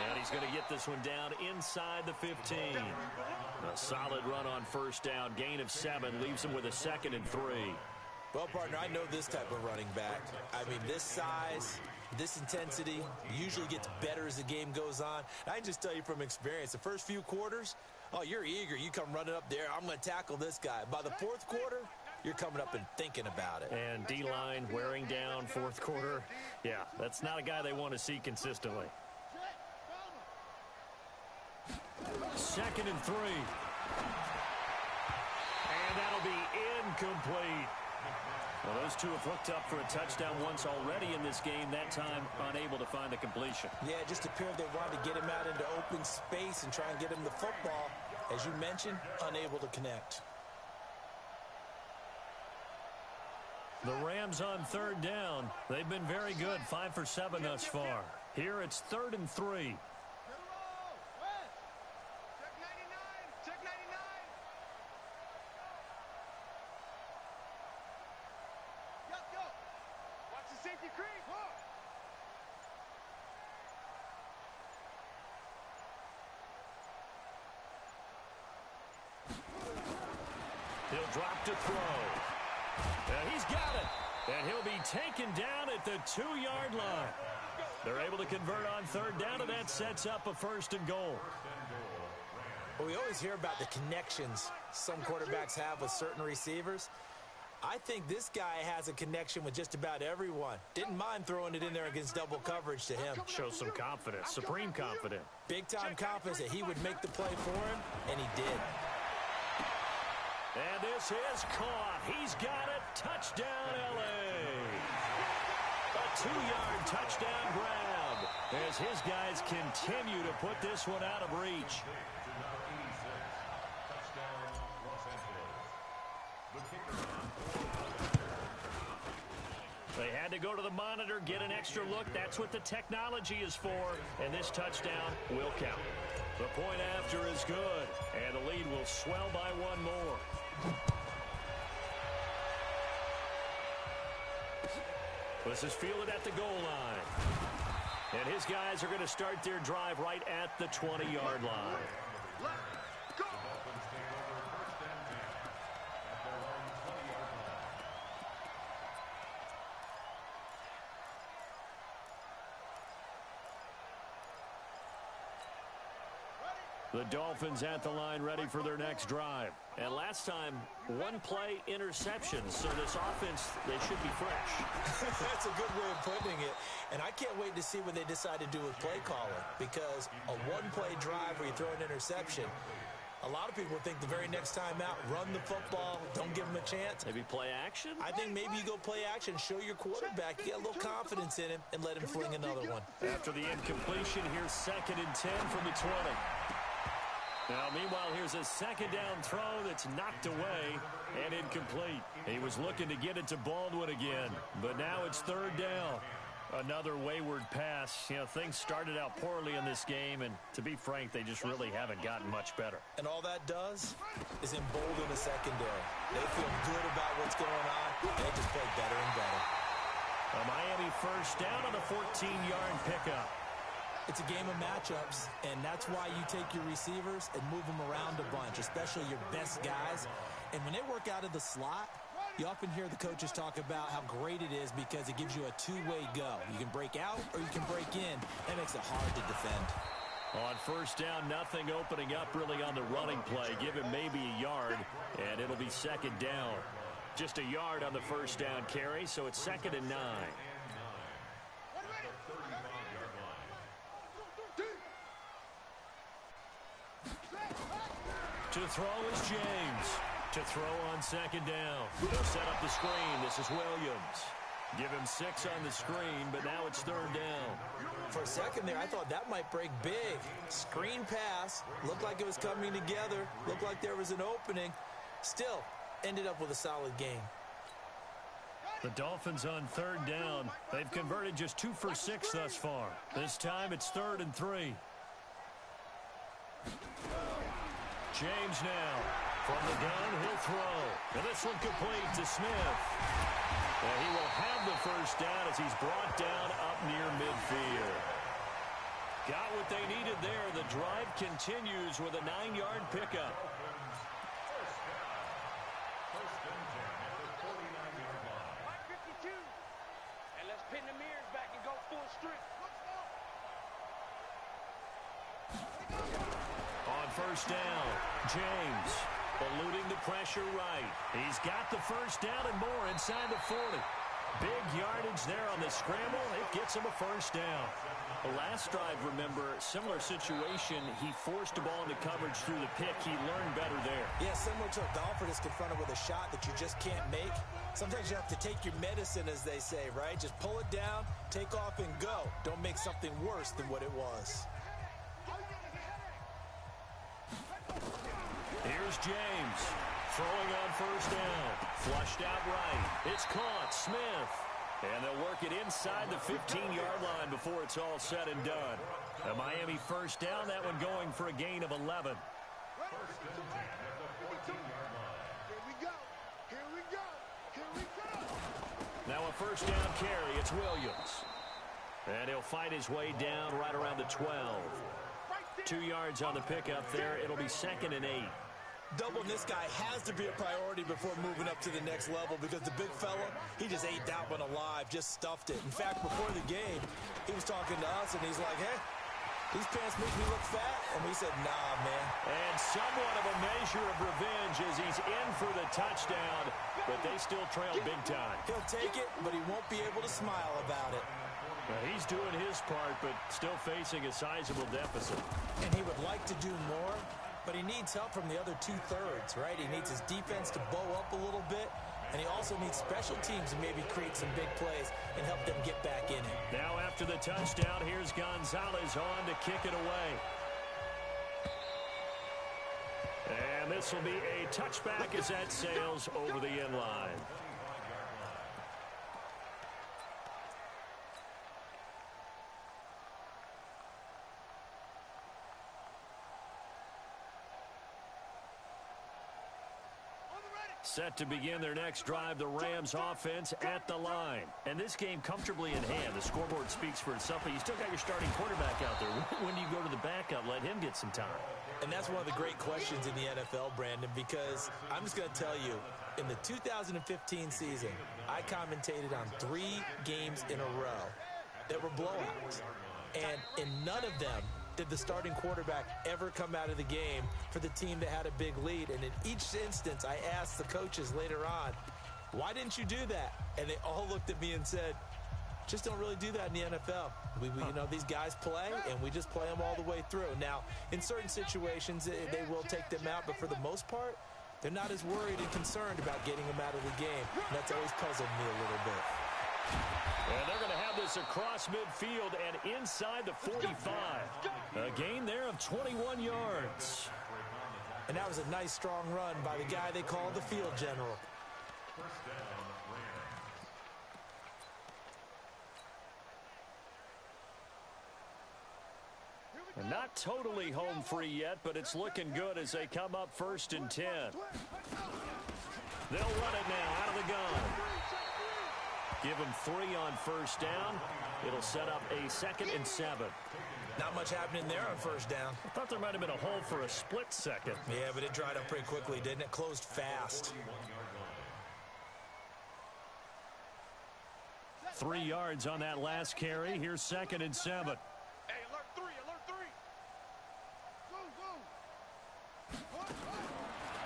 And he's going to get this one down inside the 15. A solid run on first down. Gain of 7 leaves him with a 2nd and 3. Well, partner, I know this type of running back. I mean, this size, this intensity usually gets better as the game goes on. And I can just tell you from experience, the first few quarters, oh, you're eager. You come running up there. I'm going to tackle this guy. By the fourth quarter, you're coming up and thinking about it. And D-line wearing down fourth quarter. Yeah, that's not a guy they want to see consistently. 2nd and 3. And that'll be incomplete. Well, those two have hooked up for a touchdown once already in this game, that time unable to find the completion. Yeah, it just appeared they wanted to get him out into open space and try and get him the football. As you mentioned, unable to connect. The Rams on third down. They've been very good, 5 for 7 thus far. Here it's 3rd and 3. He'll drop to throw. And he's got it. And he'll be taken down at the 2-yard line. They're able to convert on third down, and that sets up a 1st and goal. Well, we always hear about the connections some quarterbacks have with certain receivers. I think this guy has a connection with just about everyone. Didn't mind throwing it in there against double coverage to him. Shows some confidence, supreme confidence. Big-time confidence that he would make the play for him, and he did. And this is caught. He's got it. Touchdown, L.A. A 2-yard touchdown grab as his guys continue to put this one out of reach. They had to go to the monitor, get an extra look. That's what the technology is for, and this touchdown will count. The point after is good, and the lead will swell by 1 more. This is fielded at the goal line. And his guys are going to start their drive right at the 20-yard line. The Dolphins at the line ready for their next drive. And last time, 1-play interception. So this offense, they should be fresh. That's a good way of putting it. And I can't wait to see what they decide to do with play calling. Because a 1-play drive where you throw an interception, a lot of people think the very next time out, run the football, don't give them a chance. Maybe play action? I think maybe you go play action, show your quarterback, you get a little confidence in him, and let him fling another one. After the incompletion, here's 2nd and 10 from the 20. Now, meanwhile, here's a second down throw that's knocked away and incomplete. He was looking to get it to Baldwin again, but now it's third down. Another wayward pass. You know, things started out poorly in this game, and to be frank, they just really haven't gotten much better. And all that does is embolden the secondary. They feel good about what's going on, and they just play better and better. A Miami first down on a 14-yard pickup. It's a game of matchups, and that's why you take your receivers and move them around a bunch, especially your best guys. And when they work out of the slot, you often hear the coaches talk about how great it is because it gives you a two-way go. You can break out or you can break in. That makes it hard to defend. On first down, nothing opening up really on the running play. Give him maybe a yard, and it'll be second down. Just a yard on the first down carry, so it's 2nd and 9. To throw is James. To throw on second down. They'll set up the screen. This is Williams. Give him 6 on the screen, but now it's third down. For a second there, I thought that might break big. Screen pass. Looked like it was coming together. Looked like there was an opening. Still, ended up with a solid game. The Dolphins on third down. They've converted just 2 for 6 thus far. This time it's 3rd and 3. James now. From the gun, he'll throw. And this one complete to Smith. And he will have the first down as he's brought down up near midfield. Got what they needed there. The drive continues with a 9-yard pickup. And let's pin the mirrors back and go full strength. On first down, James eluding the pressure right. He's got the first down and more inside the 40. Big yardage there on the scramble. It gets him a first down. The last drive, remember, similar situation. He forced the ball into coverage through the pick. He learned better there. Yeah, similar to a golfer that's confronted with a shot that you just can't make. Sometimes you have to take your medicine, as they say, right? Just pull it down, take off, and go. Don't make something worse than what it was. Here's James throwing on first down. Flushed out right. It's caught. Smith. And they'll work it inside the 15-yard line before it's all said and done. A Miami first down, that one going for a gain of 11. Now a first down carry. It's Williams. And he'll fight his way down right around the 12. 2 yards on the pickup there. It'll be 2nd and 8. Doubling this guy has to be a priority before moving up to the next level because the big fella, he just ate that one alive, just stuffed it. In fact, before the game, he was talking to us, and he's like, hey, these pants make me look fat? And we said, nah, man. And somewhat of a measure of revenge as he's in for the touchdown, but they still trail big time. He'll take it, but he won't be able to smile about it. Well, he's doing his part, but still facing a sizable deficit. And he would like to do more, but he needs help from the other 2/3, right? He needs his defense to bow up a little bit, and he also needs special teams to maybe create some big plays and help them get back in it. Now after the touchdown, here's Gonzalez on to kick it away. And this will be a touchback as that sails over the end line. Set to begin their next drive, the Rams offense at the line. And this game comfortably in hand. The scoreboard speaks for itself, but you still got your starting quarterback out there. When do you go to the backup? Let him get some time. And that's one of the great questions in the NFL, Brandon, because I'm just going to tell you, in the 2015 season, I commentated on 3 games in a row that were blowouts. And in none of them did the starting quarterback ever come out of the game for the team that had a big lead. And in each instance, I asked the coaches later on, why didn't you do that? And they all looked at me and said, just don't really do that in the NFL. You know, these guys play, and we just play them all the way through. Now, in certain situations, they will take them out, but for the most part, they're not as worried and concerned about getting them out of the game. And that's always puzzled me a little bit. And they're going to have this across midfield and inside the 45. A gain there of 21 yards. And that was a nice, strong run by the guy they call the field general. First down, Rams. And not totally home free yet, but it's looking good as they come up 1st and 10. They'll run it now out of the gun. Give them 3 on 1st down. It'll set up a 2nd and 7. Not much happening there on 1st down. I thought there might have been a hole for a split second. Yeah, but it dried up pretty quickly, didn't it? Closed fast. 3 yards on that last carry. Here's 2nd and 7. Hey, alert 3, alert 3. Go, go.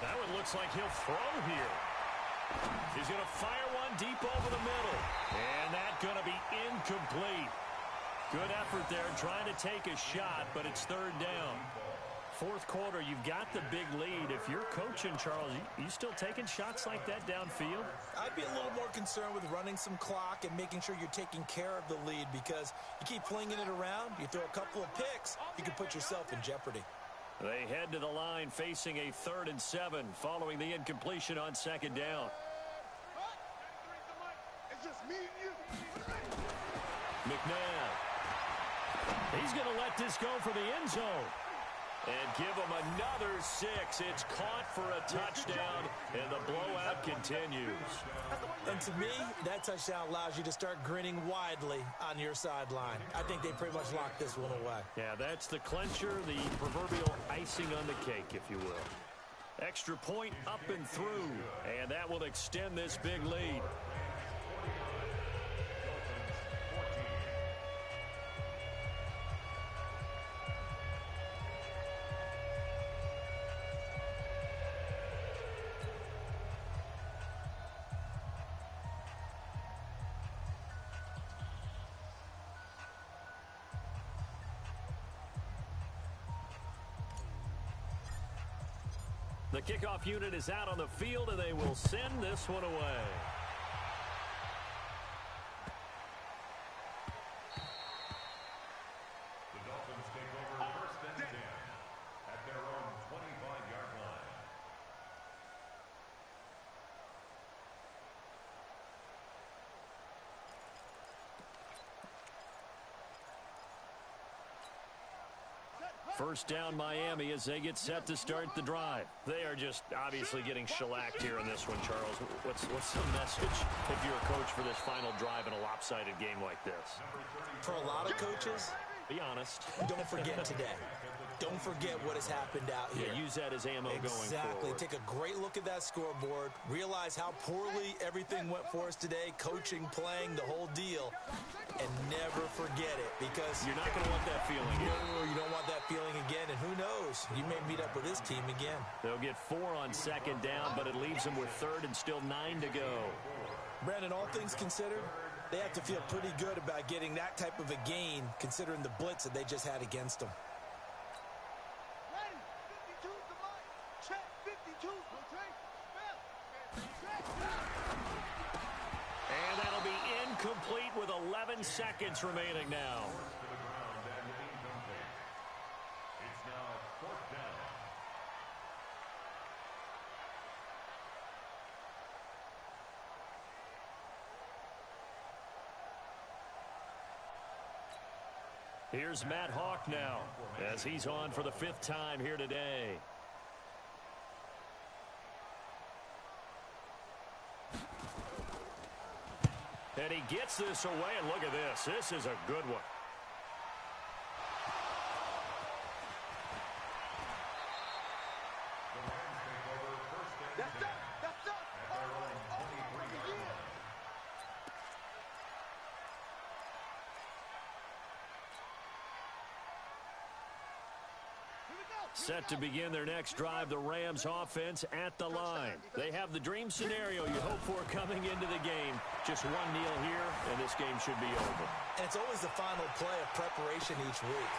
That one looks like he'll throw here. He's going to fire one deep over the middle. And that's going to be incomplete. Good effort there trying to take a shot, but it's 3rd down. 4th quarter, you've got the big lead. If you're coaching, Charles, you still taking shots like that downfield? I'd be a little more concerned with running some clock and making sure you're taking care of the lead, because you keep flinging it around, you throw a couple of picks, you can put yourself in jeopardy. They head to the line facing a 3rd and 7 following the incompletion on 2nd down. It's just me and you. McNabb. He's going to let this go for the end zone. And give him another 6. It's caught for a touchdown, and the blowout continues. And to me, that touchdown allows you to start grinning widely on your sideline. I think they pretty much locked this one away. Yeah, that's the clincher, the proverbial icing on the cake, if you will. Extra point up and through, and that will extend this big lead. The kickoff unit is out on the field, and they will send this one away. The Dolphins take over 1st and 10 at their own 25-yard line. First down Miami as they get set to start the drive. They are just obviously getting shellacked here in this one, Charles. What's the message if you're a coach for this final drive in a lopsided game like this? For a lot of coaches, Be honest. don't forget today. Don't forget what has happened out here. Yeah, use that as ammo going Exactly. forward. Take a great look at that scoreboard. Realize how poorly everything went for us today. Coaching, playing, the whole deal. And never forget it, because You're not going to want that feeling here. no, you don't want that feeling again. And who knows? You may meet up with this team again. They'll get 4 on 2nd down, but it leaves them with 3rd and still 9 to go. Brandon, all things considered, they have to feel pretty good about getting that type of a gain, considering the blitz that they just had against them. Ready, 52's the mic. Check, 52's the take. And that'll be incomplete with 11 seconds remaining now. To the ground and incomplete. It's now 4th down. Here's Matt Hawk now as he's on for the 5th time here today. And he gets this away, and look at this. This is a good one. The Rams take over 1st and 10 That's up. at their own 23-yard line. Set to begin their next drive, the Rams offense at the line. They have the dream scenario you hope for coming into the game. Just one kneel here, and this game should be over. And it's always the final play of preparation each week.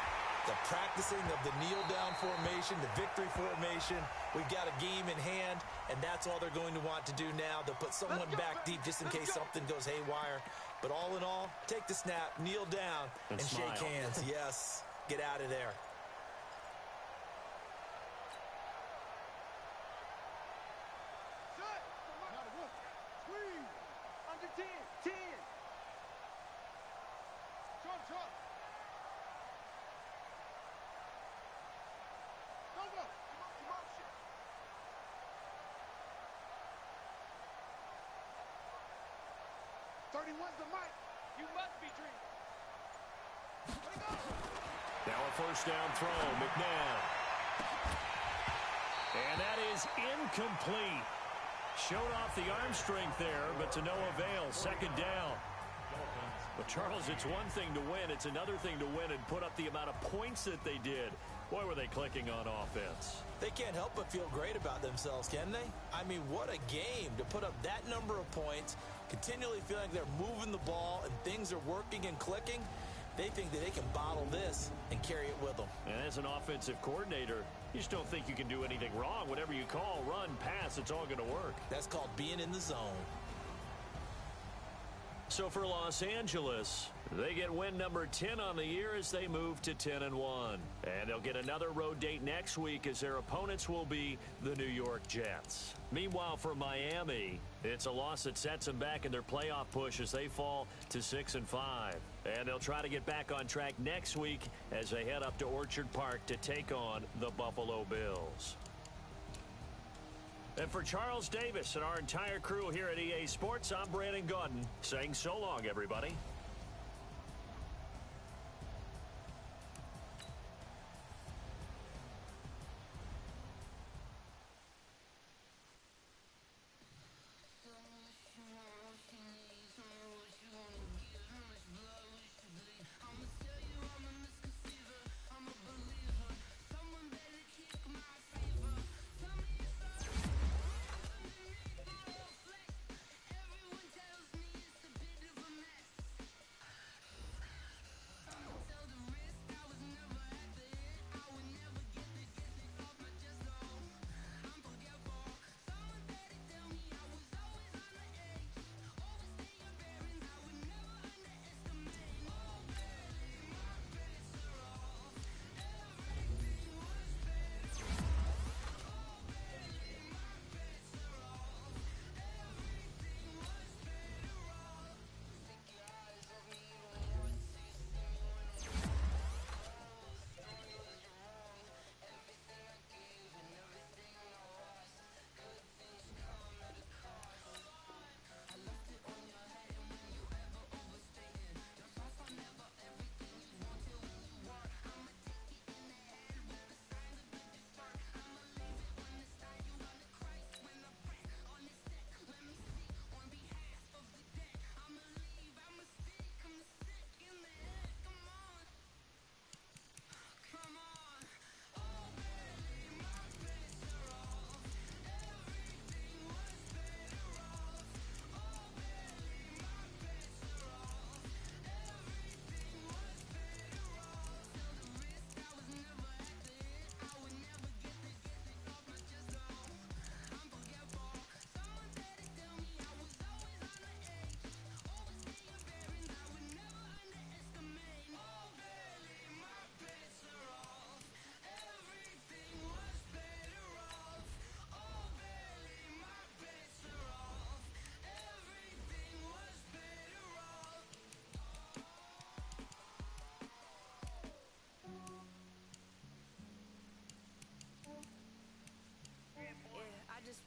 The practicing of the kneel-down formation, the victory formation. We've got a game in hand, and that's all they're going to want to do now. They'll put someone back deep just in case something goes haywire. But all in all, take the snap, kneel down, and shake smile. hands. Yes, get out of there. 31's the mic. You must be dreaming. Now a first down throw, McNabb. And that is incomplete. Showed off the arm strength there, but to no avail. Second down. But, Charles, it's one thing to win. It's another thing to win and put up the amount of points that they did. Boy, were they clicking on offense. They can't help but feel great about themselves, can they? I mean, what a game to put up that number of points, continually feeling they're moving the ball and things are working and clicking. They think that they can bottle this and carry it with them. And as an offensive coordinator, you just don't think you can do anything wrong. Whatever you call, run, pass, it's all going to work. That's called being in the zone. So for Los Angeles, they get win number 10 on the year as they move to 10-1. And they'll get another road date next week as their opponents will be the New York Jets. Meanwhile, for Miami, it's a loss that sets them back in their playoff push as they fall to 6-5. And they'll try to get back on track next week as they head up to Orchard Park to take on the Buffalo Bills. And for Charles Davis and our entire crew here at EA Sports, I'm Brandon Gaudin saying so long, everybody.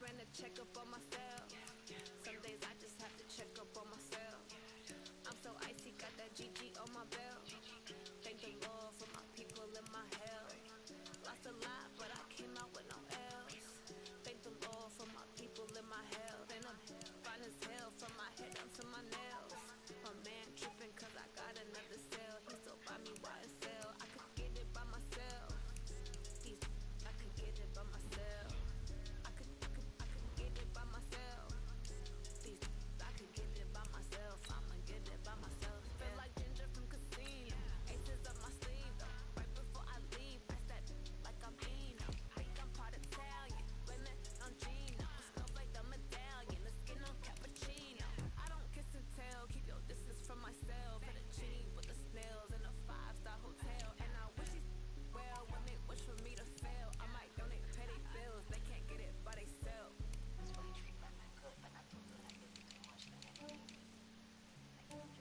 Ran a check up on myself. Some days I just have to check up on myself. I'm so icy, got that GG on my belt. Thank the Lord for my people in my hell. Lost a lot, but I came out with no L's. Thank the Lord for my people in my hell. And I'm fine as hell from my head down to my nails. My man tripping cause I got another cell. He still buy me YSL. I could get it by myself. I could get it by myself. I could get it by myself. I could get it by myself. I'ma get it by myself. Feel like Ginger from Casino. Aces up my sleeve though. Right before I leave, pass that like I'm Eno. Think I'm part Italian. Blame it on Gino. Smells like the medallion. The skin on cappuccino. I don't kiss and tell. Keep your distance from myself. Fettuccine with the snails in a 5-star hotel. And I wish these well when they wish for me to fail. I might donate petty bills. They can't get it by themselves.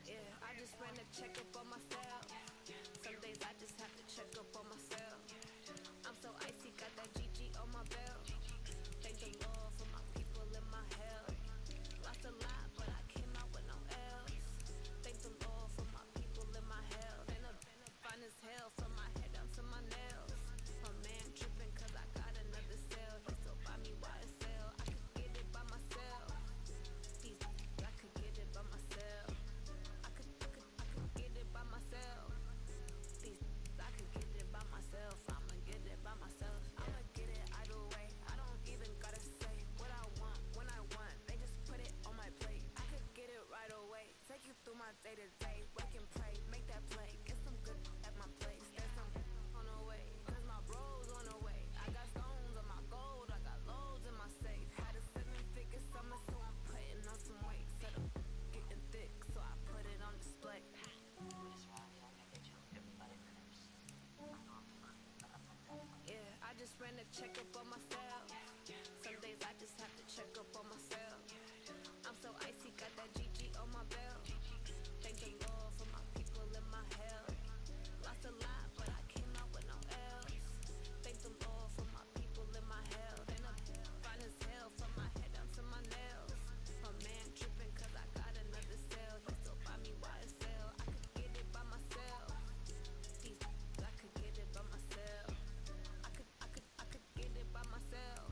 Yeah, I just ran a check up on myself. Some days I just have to check up on myself. I'm so icy, got that GG on my belt. Thank the Lord for my people in my hell. Lost a lot, but I came out with no L's. my day to day. Work and pray, make that play. Get some good at my place. There's some on the way, cause my bros on the way. I got stones on my gold, I got loads in my safe. Had a 7-figure summer, so I'm putting on some weight. Said I'm getting thick, so I put it on display. Yeah, I just ran a checkup on myself. Some days I just have to check up on myself. I'm so icy, got that GG on my belt. Thank the Lord for my people in my health. Lost a lot, but I came out with no L's. Thank the Lord for my people in my health. And I'm fine as hell from my head down to my nails. My man tripping cause I got another cell. He still buy me YSL. I could get it by myself. I could get it by myself. I could get it by myself.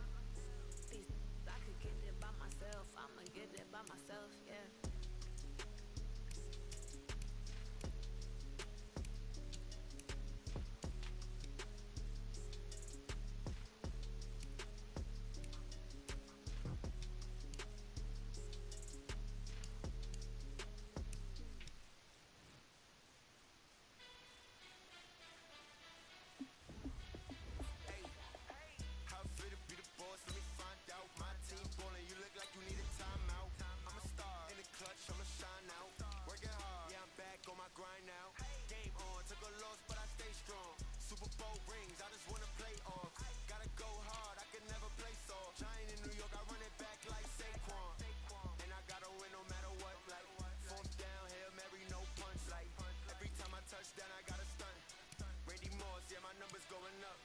I could get it by myself. I'ma get it by myself, yeah. How fit to be the boss? Let me find out. My team ballin', you look like you need a timeout. I'm a star in the clutch, I'ma shine out. Working hard, yeah, I'm back on my grind now. Game on, took a loss, but I stay strong. Super Bowl rings, I just wanna play off. Gotta go hard, I can never play soft. Giant in New York, I run it back like Saquon. And I gotta win no matter what. Like fourth down, Hail Mary, no punch. Like every time I touch down, I gotta stunt. Randy Moss, yeah, my numbers going up.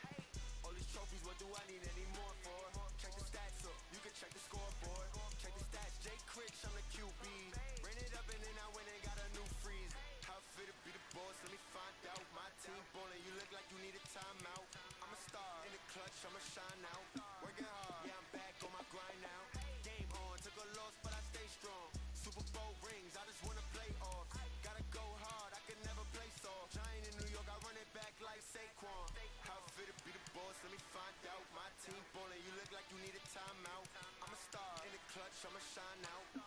All these trophies, what do I need any more for? Check the stats up, you can check the scoreboard. Check the stats, Jay Critch, I'm the QB. Ran it up and then I went and got a new freeze. How fit to be the boss, let me find out. My team ballin', you look like you need a timeout. I'm a star in the clutch, I'ma shine out. Working hard, yeah, I'm back on my grind now. Game on, took a loss, but I stay strong. Super Bowl rings, I just wanna play off. Gotta go hard, I can never play soft. Giant in New York, I run it back like Saquon. How fit to be the boss, let me find out. My team ballin', you look like you need a timeout. I'm a star in the clutch, I'ma shine out.